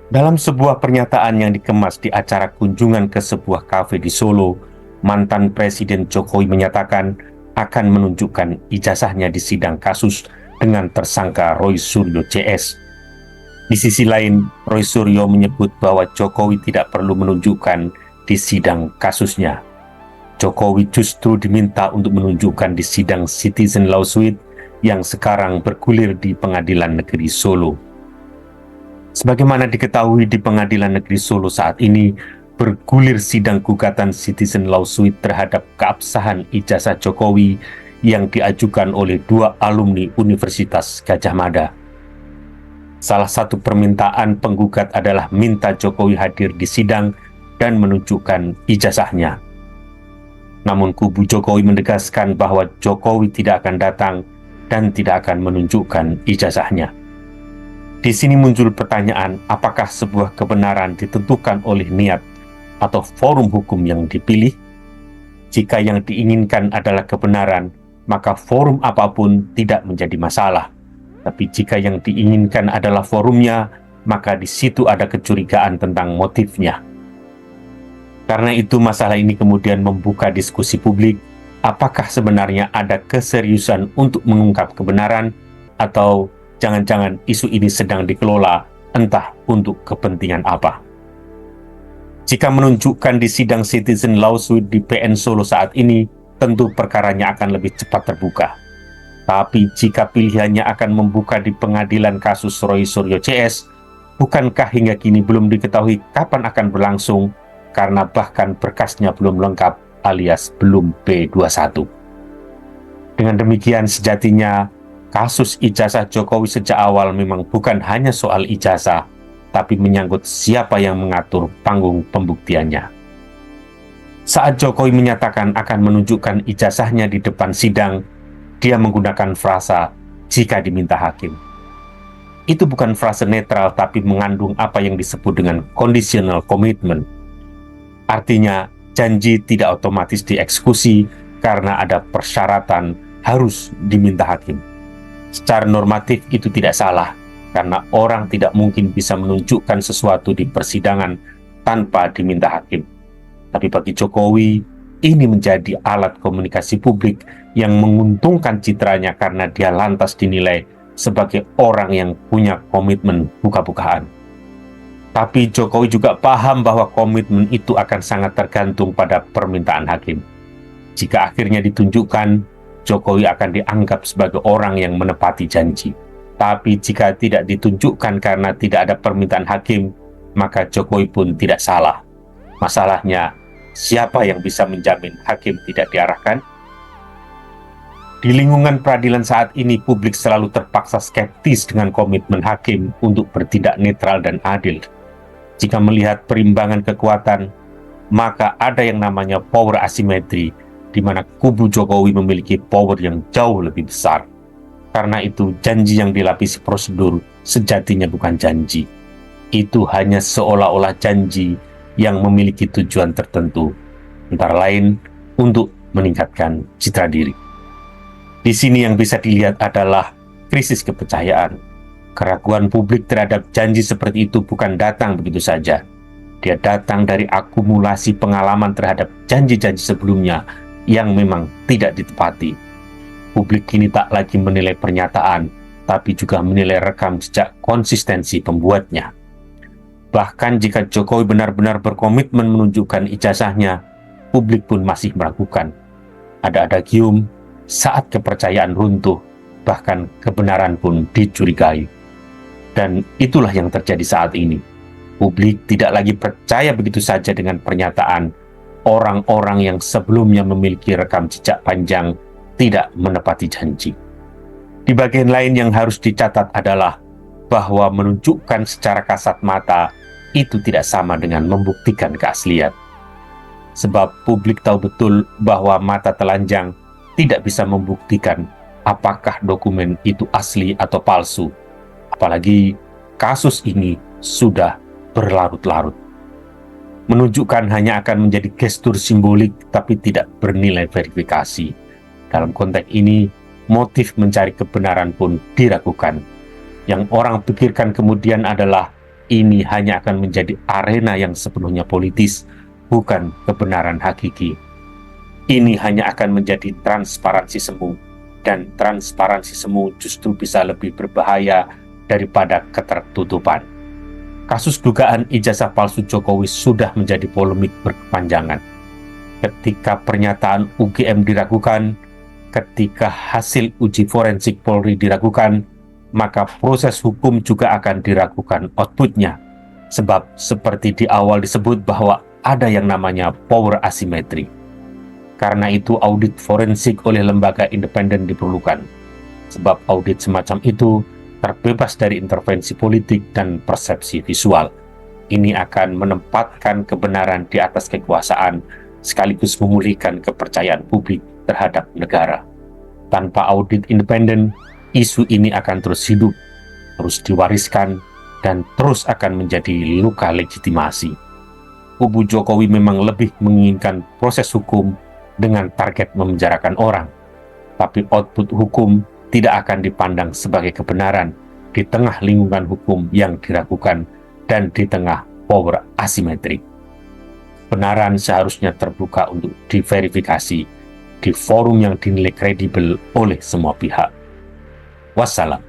Dalam sebuah pernyataan yang dikemas di acara kunjungan ke sebuah kafe di Solo, mantan Presiden Jokowi menyatakan akan menunjukkan ijazahnya di sidang kasus dengan tersangka Roy Suryo CS. Di sisi lain, Roy Suryo menyebut bahwa Jokowi tidak perlu menunjukkan di sidang kasusnya. Jokowi justru diminta untuk menunjukkan di sidang Citizen Lawsuit yang sekarang bergulir di Pengadilan Negeri Solo. Sebagaimana diketahui di Pengadilan Negeri Solo saat ini, bergulir sidang gugatan Citizen Lawsuit terhadap keabsahan ijazah Jokowi yang diajukan oleh dua alumni Universitas Gadjah Mada. Salah satu permintaan penggugat adalah minta Jokowi hadir di sidang dan menunjukkan ijazahnya. Namun kubu Jokowi menegaskan bahwa Jokowi tidak akan datang dan tidak akan menunjukkan ijazahnya. Di sini muncul pertanyaan, apakah sebuah kebenaran ditentukan oleh niat atau forum hukum yang dipilih? Jika yang diinginkan adalah kebenaran, maka forum apapun tidak menjadi masalah. Tapi jika yang diinginkan adalah forumnya, maka di situ ada kecurigaan tentang motifnya. Karena itu masalah ini kemudian membuka diskusi publik, apakah sebenarnya ada keseriusan untuk mengungkap kebenaran atau jangan-jangan isu ini sedang dikelola entah untuk kepentingan apa. Jika menunjukkan di sidang Citizen Lawsuit di PN Solo saat ini, tentu perkaranya akan lebih cepat terbuka. Tapi jika pilihannya akan membuka di pengadilan kasus Roy Suryo CS, bukankah hingga kini belum diketahui kapan akan berlangsung karena bahkan berkasnya belum lengkap alias belum B21. Dengan demikian sejatinya kasus ijazah Jokowi sejak awal memang bukan hanya soal ijazah, tapi menyangkut siapa yang mengatur panggung pembuktiannya. Saat Jokowi menyatakan akan menunjukkan ijazahnya di depan sidang, dia menggunakan frasa jika diminta hakim. Itu bukan frase netral tapi mengandung apa yang disebut dengan conditional commitment. Artinya, janji tidak otomatis dieksekusi karena ada persyaratan harus diminta hakim. Secara normatif itu tidak salah, karena orang tidak mungkin bisa menunjukkan sesuatu di persidangan tanpa diminta hakim. Tapi bagi Jokowi, ini menjadi alat komunikasi publik yang menguntungkan citranya karena dia lantas dinilai sebagai orang yang punya komitmen buka-bukaan. Tapi Jokowi juga paham bahwa komitmen itu akan sangat tergantung pada permintaan hakim. Jika akhirnya ditunjukkan, Jokowi akan dianggap sebagai orang yang menepati janji. Tapi jika tidak ditunjukkan karena tidak ada permintaan hakim, maka Jokowi pun tidak salah. Masalahnya, siapa yang bisa menjamin hakim tidak diarahkan? Di lingkungan peradilan saat ini, publik selalu terpaksa skeptis dengan komitmen hakim untuk bertindak netral dan adil. Jika melihat perimbangan kekuatan, maka ada yang namanya power asimetri, di mana kubu Jokowi memiliki power yang jauh lebih besar. Karena itu, janji yang dilapisi prosedur sejatinya bukan janji. Itu hanya seolah-olah janji yang memiliki tujuan tertentu, antara lain untuk meningkatkan citra diri. Di sini yang bisa dilihat adalah krisis kepercayaan. Keraguan publik terhadap janji seperti itu bukan datang begitu saja. Dia datang dari akumulasi pengalaman terhadap janji-janji sebelumnya yang memang tidak ditepati. Publik kini tak lagi menilai pernyataan, tapi juga menilai rekam jejak konsistensi pembuatnya. Bahkan jika Jokowi benar-benar berkomitmen menunjukkan ijazahnya, publik pun masih meragukan. Ada adagium, saat kepercayaan runtuh, bahkan kebenaran pun dicurigai. Dan itulah yang terjadi saat ini. Publik tidak lagi percaya begitu saja dengan pernyataan orang-orang yang sebelumnya memiliki rekam jejak panjang tidak menepati janji. Di bagian lain yang harus dicatat adalah bahwa menunjukkan secara kasat mata itu tidak sama dengan membuktikan keaslian. Sebab publik tahu betul bahwa mata telanjang tidak bisa membuktikan apakah dokumen itu asli atau palsu. Apalagi kasus ini sudah berlarut-larut. Menunjukkan hanya akan menjadi gestur simbolik tapi tidak bernilai verifikasi. Dalam konteks ini, motif mencari kebenaran pun diragukan. Yang orang pikirkan kemudian adalah ini hanya akan menjadi arena yang sepenuhnya politis, bukan kebenaran hakiki. Ini hanya akan menjadi transparansi semu, dan transparansi semu justru bisa lebih berbahaya daripada ketertutupan. Kasus dugaan ijazah palsu Jokowi sudah menjadi polemik berkepanjangan. Ketika pernyataan UGM diragukan, ketika hasil uji forensik Polri diragukan, maka proses hukum juga akan diragukan outputnya. Sebab seperti di awal disebut bahwa ada yang namanya power asymmetry. Karena itu audit forensik oleh lembaga independen diperlukan. Sebab audit semacam itu terbebas dari intervensi politik dan persepsi visual. Ini akan menempatkan kebenaran di atas kekuasaan, sekaligus memulihkan kepercayaan publik terhadap negara. Tanpa audit independen, isu ini akan terus hidup, terus diwariskan, dan terus akan menjadi luka legitimasi. Kubu Jokowi memang lebih menginginkan proses hukum dengan target memenjarakan orang, tapi output hukum tidak akan dipandang sebagai kebenaran di tengah lingkungan hukum yang diragukan dan di tengah power asimetrik. Kebenaran seharusnya terbuka untuk diverifikasi di forum yang dinilai kredibel oleh semua pihak. Wassalam.